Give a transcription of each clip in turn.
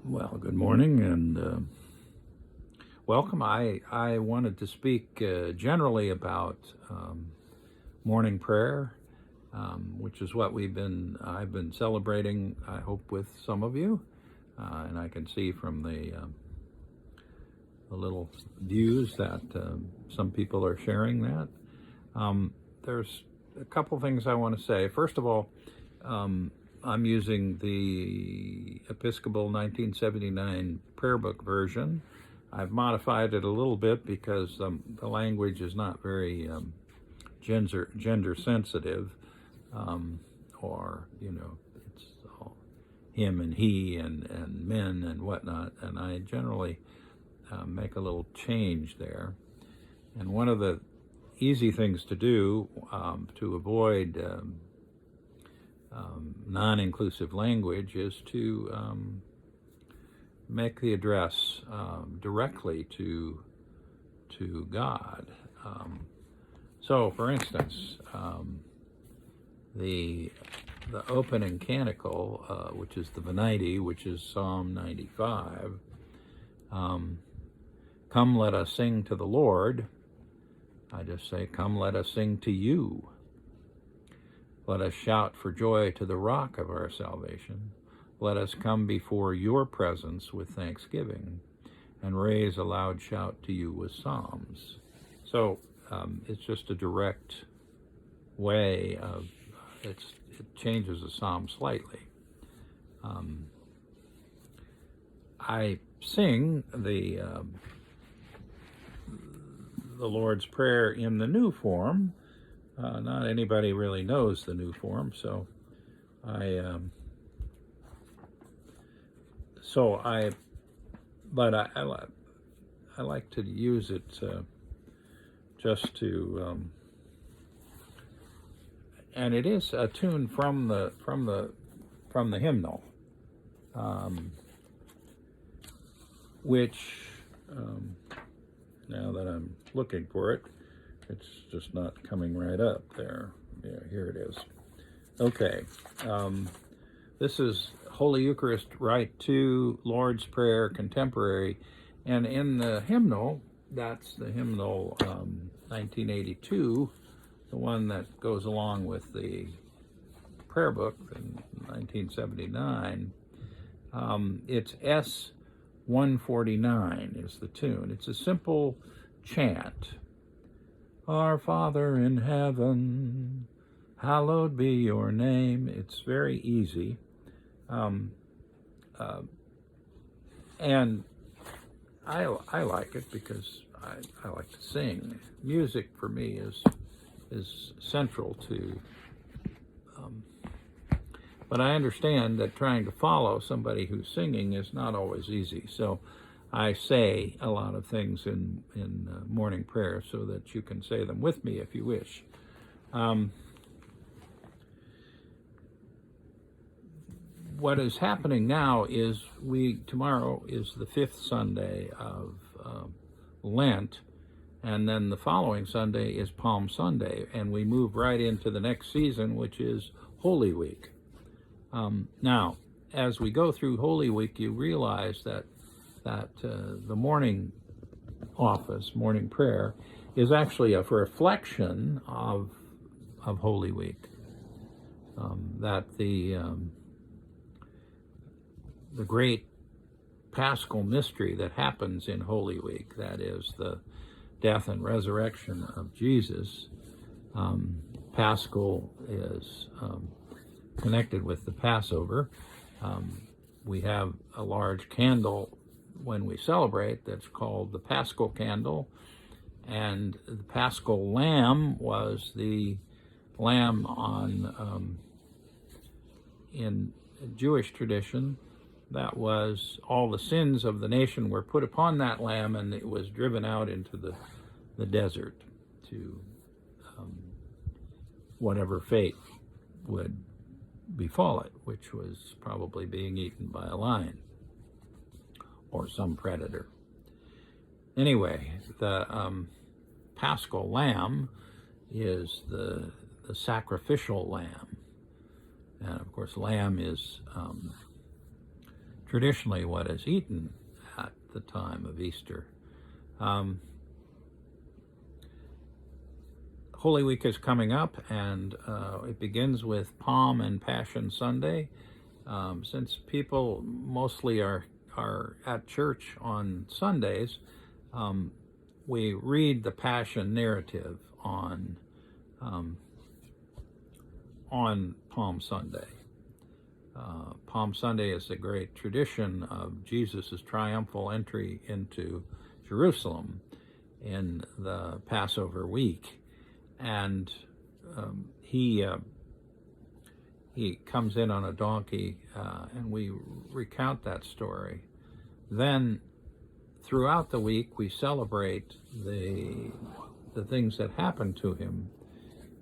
Well, good morning and welcome. I wanted to speak generally about morning prayer, which is what I've been celebrating, I hope, with some of you. And I can see from the little views that some people are sharing that. There's a couple things I want to say. First of all, I'm using the Episcopal 1979 prayer book version. I've modified it a little bit because the language is not very gender sensitive, or it's all him and he and men and whatnot. And I generally make a little change there. And one of the easy things to do to avoid non-inclusive language is to make the address directly to God. So, for instance, the opening canticle, which is the Venite, which is Psalm 95, "Come, let us sing to the Lord." I just say, "Come, let us sing to you. Let us shout for joy to the rock of our salvation. Let us come before your presence with thanksgiving and raise a loud shout to you with psalms." So it's just a direct way of, it changes the psalm slightly. I sing the Lord's Prayer in the new form. Not anybody really knows the new form, so I like to use it just to, and it is a tune from the hymnal, which now that I'm looking for it, it's just not coming right up there. Yeah, here it is. Okay. This is Holy Eucharist Rite 2, Lord's Prayer, Contemporary. And in the hymnal, that's the hymnal 1982, the one that goes along with the prayer book in 1979. It's S149 is the tune. It's a simple chant. Our Father in heaven, hallowed be your name. It's very easy. And I like it because I like to sing. Music for me is central to, but I understand that trying to follow somebody who's singing is not always easy. So I say a lot of things in morning prayer so that you can say them with me if you wish. What is happening now is tomorrow is the 5th Sunday of Lent, and then the following Sunday is Palm Sunday, and we move right into the next season, which is Holy Week. Now, as we go through Holy Week, you realize that the morning office, morning prayer, is actually a reflection of Holy Week. That the great Paschal mystery that happens in Holy Week, that is the death and resurrection of Jesus. Paschal is connected with the Passover. We have a large candle when we celebrate that's called the Paschal candle, and the Paschal lamb was the lamb in Jewish tradition. That was all the sins of the nation were put upon that lamb, and it was driven out into the desert to whatever fate would befall it, which was probably being eaten by a lion or some predator. Anyway, the Paschal lamb is the sacrificial lamb. And of course, lamb is traditionally what is eaten at the time of Easter. Holy Week is coming up, and it begins with Palm and Passion Sunday. Since people mostly are at church on Sundays, we read the Passion narrative on Palm Sunday. Palm Sunday is a great tradition of Jesus' triumphal entry into Jerusalem in the Passover week. And he comes in on a donkey, and we recount that story. Then throughout the week, we celebrate the things that happened to him,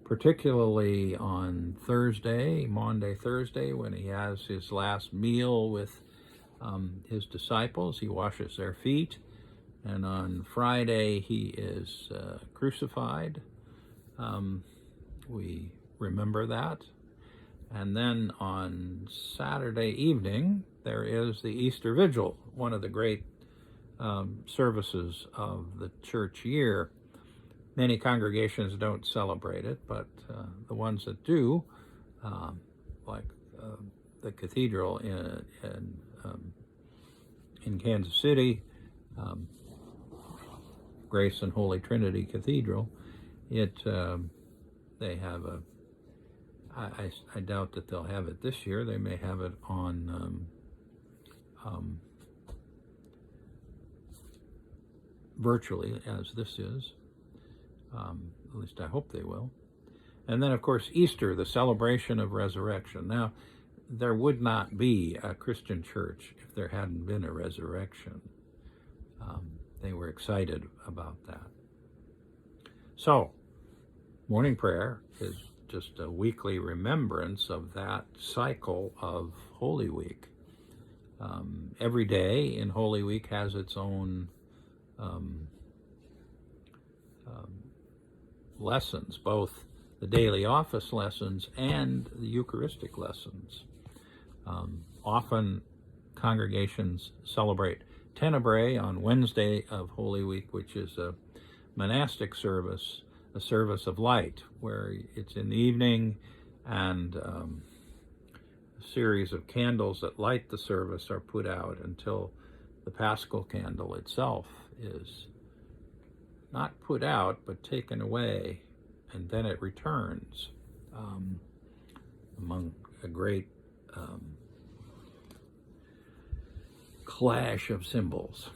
particularly on Thursday, Maundy Thursday, when he has his last meal with his disciples. He washes their feet. And on Friday, he is crucified. We remember that. And then on Saturday evening, there is the Easter Vigil, one of the great services of the church year. Many congregations don't celebrate it, but the ones that do, like the cathedral in Kansas City, Grace and Holy Trinity Cathedral, they have a, I doubt that they'll have it this year. They may have it on virtually, as this is. At least I hope they will. And then, of course, Easter, the celebration of resurrection. Now, there would not be a Christian church if there hadn't been a resurrection. They were excited about that. So, morning prayer is just a weekly remembrance of that cycle of Holy Week. Every day in Holy Week has its own lessons, both the daily office lessons and the Eucharistic lessons. Often congregations celebrate Tenebrae on Wednesday of Holy Week, which is a monastic service, a service of light, where it's in the evening, and a series of candles that light the service are put out until the Paschal candle itself is not put out, but taken away, and then it returns among a great clash of symbols.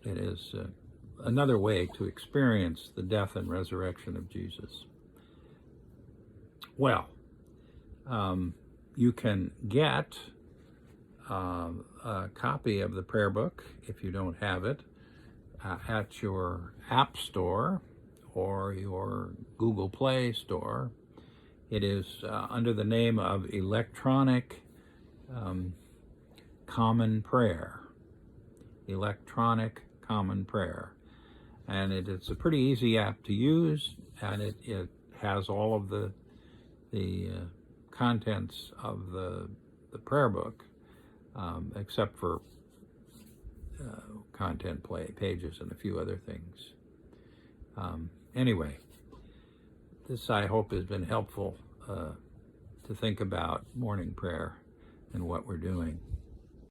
It is another way to experience the death and resurrection of Jesus. Well, you can get a copy of the prayer book, if you don't have it, at your App Store or your Google Play Store. It is under the name of Electronic Common Prayer. Electronic Common Prayer. And it's a pretty easy app to use, and it has all of the contents of the prayer book, except for content pages and a few other things. Anyway, this I hope has been helpful to think about morning prayer and what we're doing.